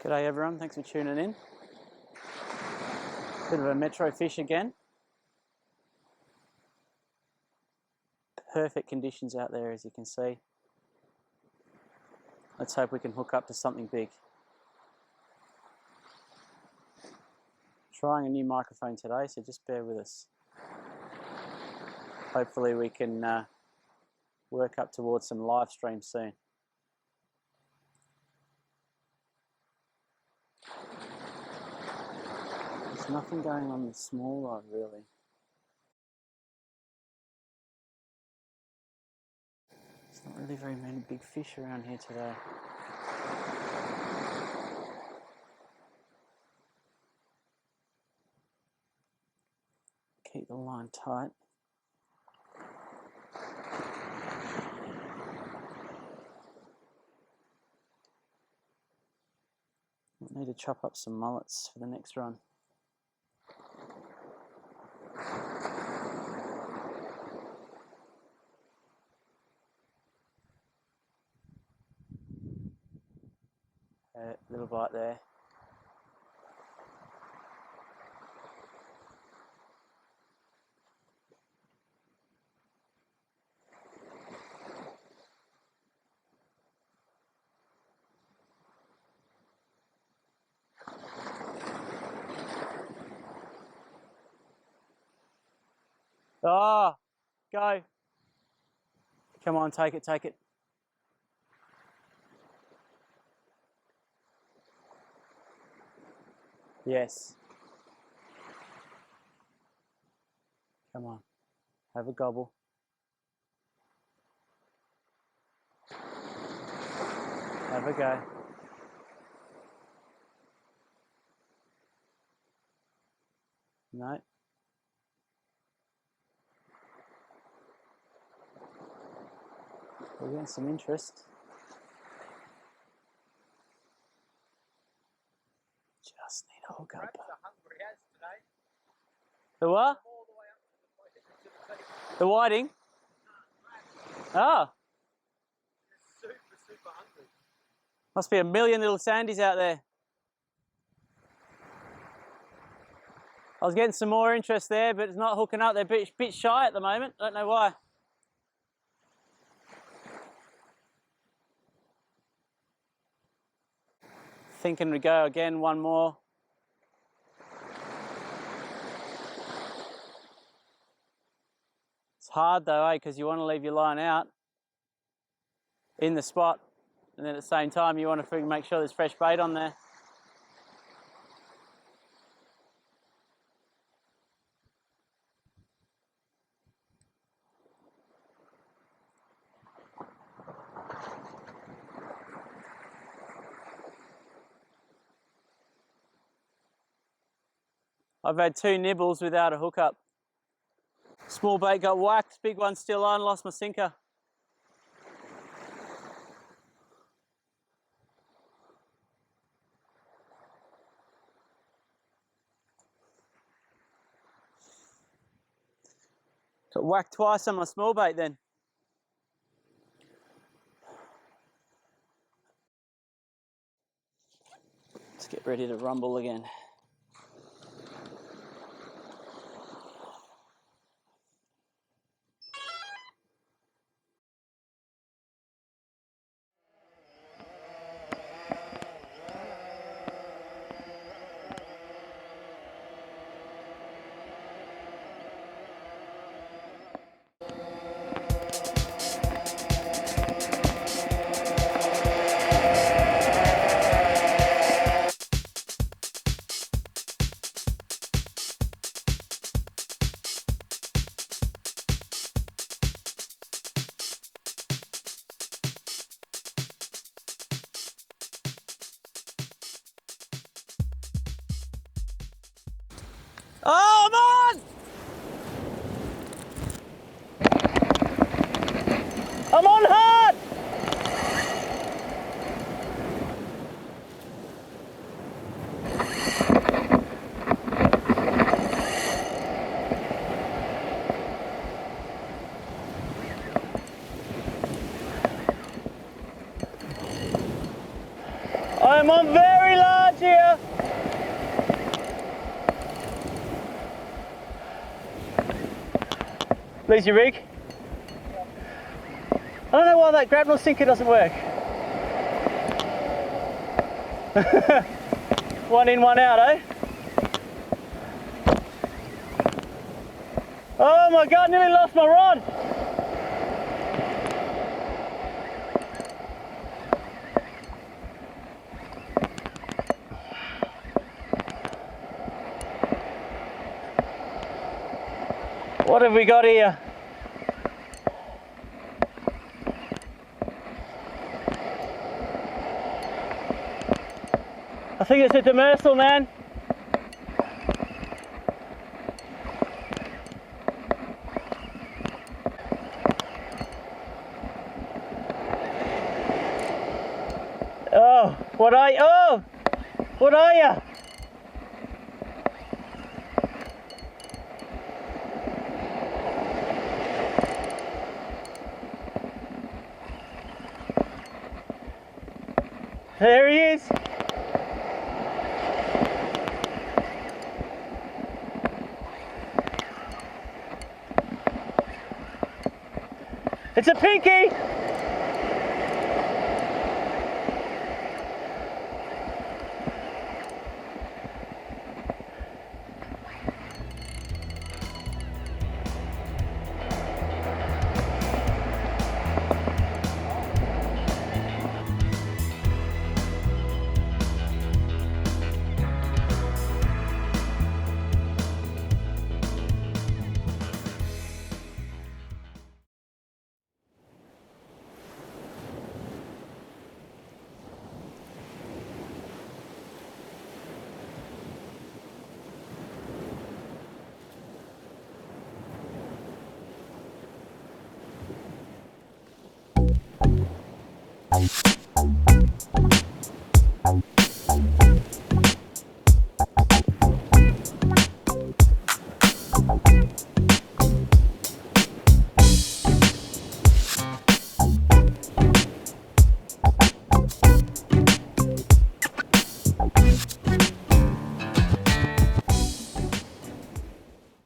G'day everyone, thanks for tuning in. Bit of a metro fish again. Perfect conditions out there, as you can see. Let's hope we can hook up to something big. Trying a new microphone today, so just bear with us. Hopefully we can work up towards some live stream soon. There's nothing going on the small rod really. There's not really very many big fish around here today. Keep the line tight. I need to chop up some mullets for the next run. Little bite there. Oh, go. Come on, take it, take it. Yes. Come on, have a gobble. Have a go. No. We're getting some interest. Just need a hook up. The what? The whiting? Oh. Super hungry. Must be a million little sandies out there. I was getting some more interest there, but it's not hooking up. They're a bit shy at the moment. Don't know why. Thinking we go again, one more. It's hard though, because you want to leave your line out in the spot, and then at the same time you want to make sure there's fresh bait on there. I've had 2 nibbles without a hookup. Small bait got whacked, big one still on, lost my sinker. Got whacked twice on my small bait then. Let's get ready to rumble again. Oh, I'm on! I'm on hard! I'm on very low! Lose your rig. I don't know why that grapnel sinker doesn't work. One in, one out, eh? Oh my God, nearly lost my rod. What have we got here? I think it's a demersal, man. Oh, what are you? Oh, what are you? There he is. It's a pinky.